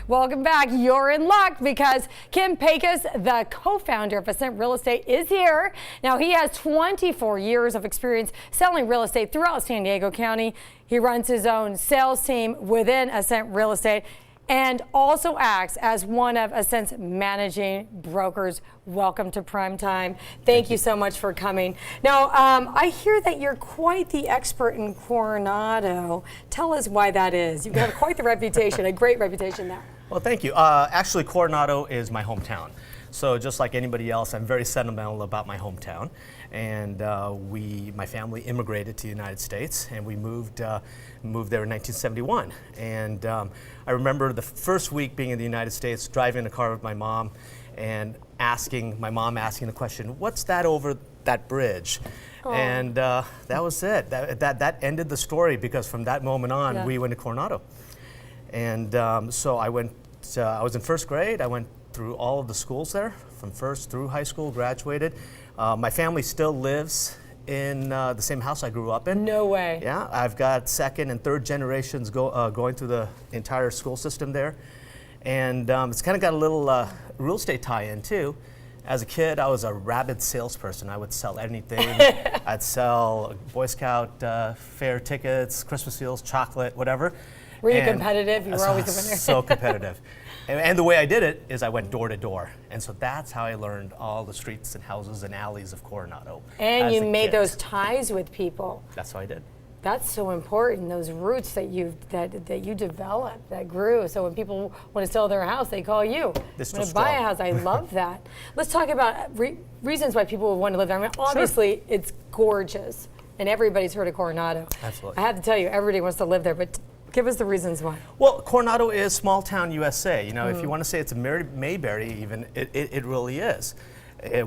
Welcome back. You're in luck because Kim Pecus, the co-founder of Ascent Real Estate, is here. Now, he has 24 years of experience selling real estate throughout San Diego County. He runs his own sales team within Ascent Real Estate and also acts as one of Ascent's managing brokers. Welcome to Primetime. Thank you so much for coming. Now, I hear that you're quite the expert in Coronado. Tell us why that is. You've got quite the reputation, a great reputation there. Well, thank you. Actually, Coronado is my hometown. So just like anybody else, I'm very sentimental about my hometown. And my family immigrated to the United States, and we moved there in 1971. And I remember the first week being in the United States, driving in a car with my mom, and my mom asking the question, "What's that over that bridge?" Oh. And that was it. That ended the story, because from that moment on, we went to Coronado. And so I was in first grade. I went through all of the schools there, from first through high school, graduated. My family still lives in the same house I grew up in. No way. Yeah, I've got second and third generations going through the entire school system there. And it's kind of got a little real estate tie-in too. As a kid, I was a rabid salesperson. I would sell anything. I'd sell Boy Scout fair tickets, Christmas seals, chocolate, whatever. Were you competitive? You were always a winner. So competitive. And the way I did it is I went door to door. And so that's how I learned all the streets and houses and alleys of Coronado. And you made those ties with people. That's how I did. That's so important, those roots that you developed, that grew. So when people want to sell their house, they call you. Want to buy a house. I love that. Let's talk about reasons why people would want to live there. I mean, obviously, it's gorgeous, and everybody's heard of Coronado. Absolutely. I have to tell you, everybody wants to live there, but give us the reasons why. Well, Coronado is small town USA. You know, if you want to say it's a Mayberry even, it really is.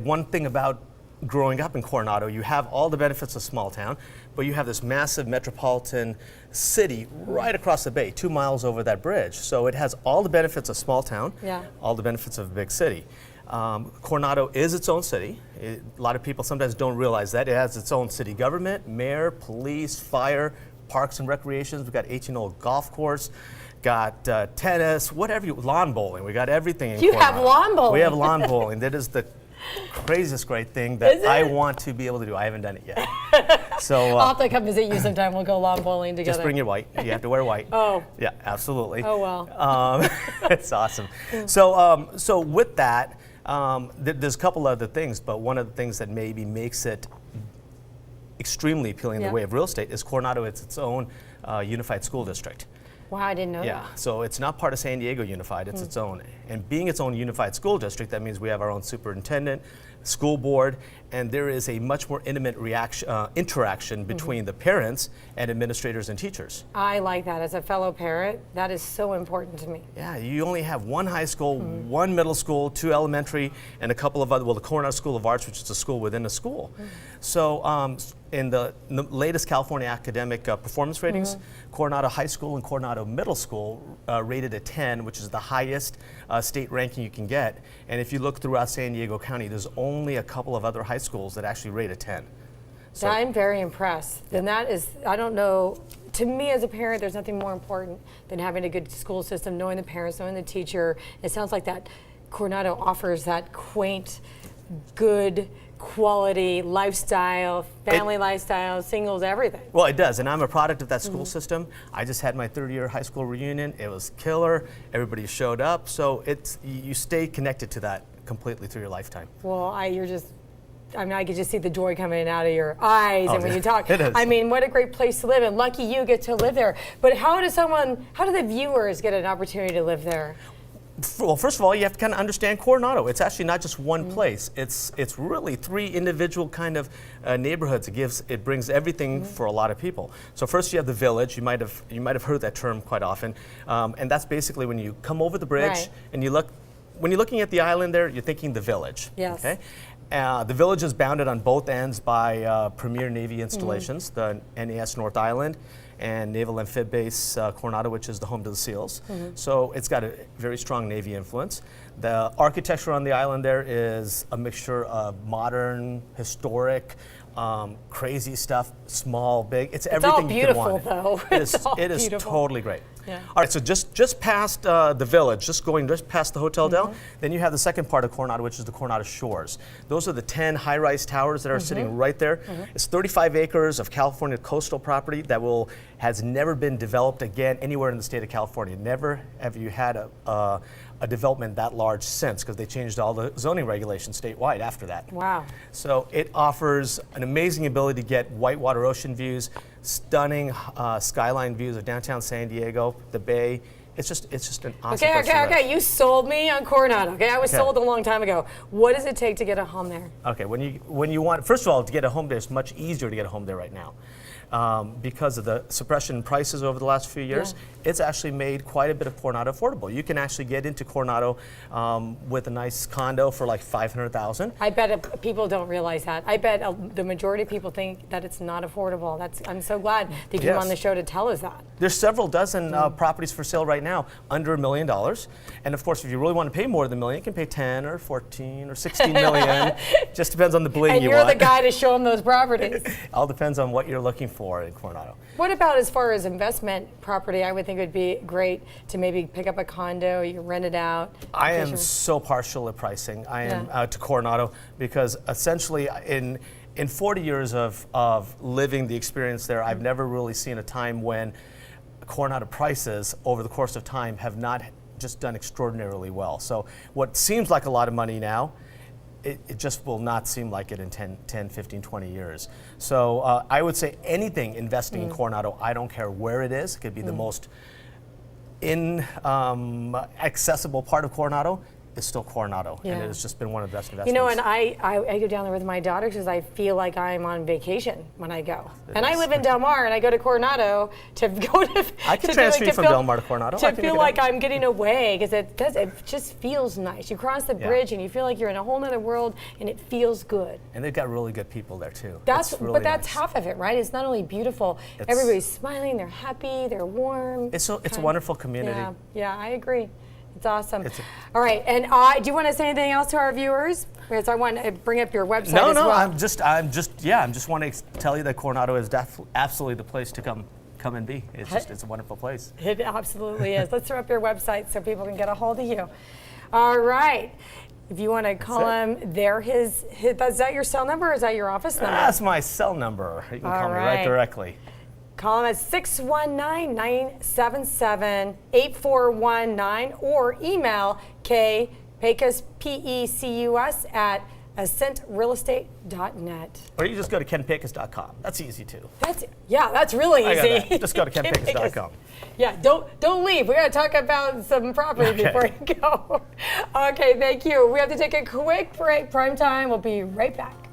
One thing about growing up in Coronado, you have all the benefits of small town, but you have this massive metropolitan city right across the bay, 2 miles over that bridge. So it has all the benefits of small town, all the benefits of a big city. Coronado is its own city. A lot of people sometimes don't realize that. It has its own city government, mayor, police, fire, parks and recreations. We've got 18-hole golf course, got tennis, whatever lawn bowling. We got everything in Coronado. You have lawn bowling. We have lawn bowling. That is the craziest great thing that I want to be able to do. I haven't done it yet. So I'll have to come visit you sometime. We'll go lawn bowling together. Just bring your white. You have to wear white. Oh. Yeah, absolutely. Oh, well. It's awesome. So with that, there's a couple other things, but one of the things that maybe makes it extremely appealing in the way of real estate is Coronado. It's its own unified school district. Wow, I didn't know that. Yeah, so it's not part of San Diego Unified, it's its own. And being its own unified school district, that means we have our own superintendent, school board, and there is a much more intimate interaction between the parents and administrators and teachers. I like that. As a fellow parent, that is so important to me. Yeah, you only have one high school, one middle school, 2 elementary, and a couple of other, well, the Coronado School of Arts, which is a school within a school. So in the latest California academic performance ratings, Coronado High School and Coronado Middle School rated a 10, which is the highest state ranking you can get. And if you look throughout San Diego County, there's only a couple of other high schools that actually rate a 10. So I'm very impressed. And that is, I don't know, to me as a parent, there's nothing more important than having a good school system, knowing the parents, knowing the teacher. It sounds like that Coronado offers that quaint, good, quality lifestyle, family lifestyle, singles, everything. Well, it does, and I'm a product of that school system. I just had my 3rd-year high school reunion. It was killer. Everybody showed up, so you stay connected to that completely through your lifetime. Well, I mean, I could just see the joy coming out of your eyes, and when you talk, it is. I mean, what a great place to live, and lucky you get to live there. But how do the viewers get an opportunity to live there? Well, first of all, you have to kind of understand Coronado. It's actually not just one place. It's really 3 individual kind of neighborhoods. It brings everything for a lot of people. So first you have the village. You might have heard that term quite often, and that's basically when you come over the bridge and you look. When you're looking at the island there, you're thinking the village. Yes. Okay. The village is bounded on both ends by premier Navy installations, the NAS North Island and Naval Amphib Base Coronado, which is the home to the SEALs. So it's got a very strong Navy influence. The architecture on the island there is a mixture of modern, historic, crazy stuff, small, big. It's all everything you could beautiful, want. though. It is Beautiful. totally great. Yeah. All right, so just past the village, just past the hotel down, then you have the second part of Coronado, which is the Coronado Shores. Those are the 10 high-rise towers that are sitting right there. It's 35 acres of California coastal property that has never been developed again anywhere in the state of California. Never have you had a development that large since, because they changed all the zoning regulations statewide after that. Wow. So it offers an amazing ability to get whitewater ocean views, stunning skyline views of downtown San Diego, the bay. It's just an awesome place to live. Okay. You sold me on Coronado. Okay, I was sold a long time ago. What does it take to get a home there? Okay, when you want, first of all, to get a home there, it's much easier to get a home there right now. Because of the suppression in prices over the last few years, it's actually made quite a bit of Coronado affordable. You can actually get into Coronado with a nice condo for like $500,000. I bet people don't realize that. I bet the majority of people think that it's not affordable. I'm so glad that you came on the show to tell us that. There's several dozen properties for sale right now under $1 million. And of course, if you really want to pay more than $1 million, you can pay 10 or 14 or 16 million. Just depends on the bling you want. And you're the guy to show them those properties. All depends on what you're looking for in Coronado. What about as far as investment property? I would think it would be great to maybe pick up a condo, you rent it out. I am so partial at pricing. I am to Coronado because essentially in 40 years of living the experience there, I've never really seen a time when Coronado prices over the course of time have not just done extraordinarily well. So what seems like a lot of money now, it just will not seem like it in 10, 15, 20 years. So I would say anything investing in Coronado, I don't care where it is. It could be the most accessible part of Coronado. Is still Coronado, and it has just been one of the best investments. You know, and I go down there with my daughter because I feel like I'm on vacation when I go. And I live in Del Mar, and I go to Coronado to go to. I can transfer you from Del Mar to Coronado. To feel like I'm getting away because it just feels nice. You cross the bridge and you feel like you're in a whole other world, and it feels good. And they've got really good people there too. That's half of it, right? It's not only beautiful. Everybody's smiling. They're happy. They're warm. It's a wonderful community. Yeah, I agree. It's awesome. All right, and do you want to say anything else to our viewers? Because I want to bring up your website as well. No, I'm just want to tell you that Coronado is absolutely the place to come and be. It's a wonderful place. It absolutely is. Let's throw up your website so people can get a hold of you. All right. If you want to call him, is that your cell number or is that your office number? That's my cell number. You can call me right directly. Call them at 619-977-8419 or email Pecus, P-E-C-U-S, at ascentrealestate.net. Or you just go to kenpecus.com. That's easy too. That's really easy. Just go to kenpecus.com. Yeah, don't leave. We got to talk about some property before you go. Okay, thank you. We have to take a quick break. Prime time. We'll be right back.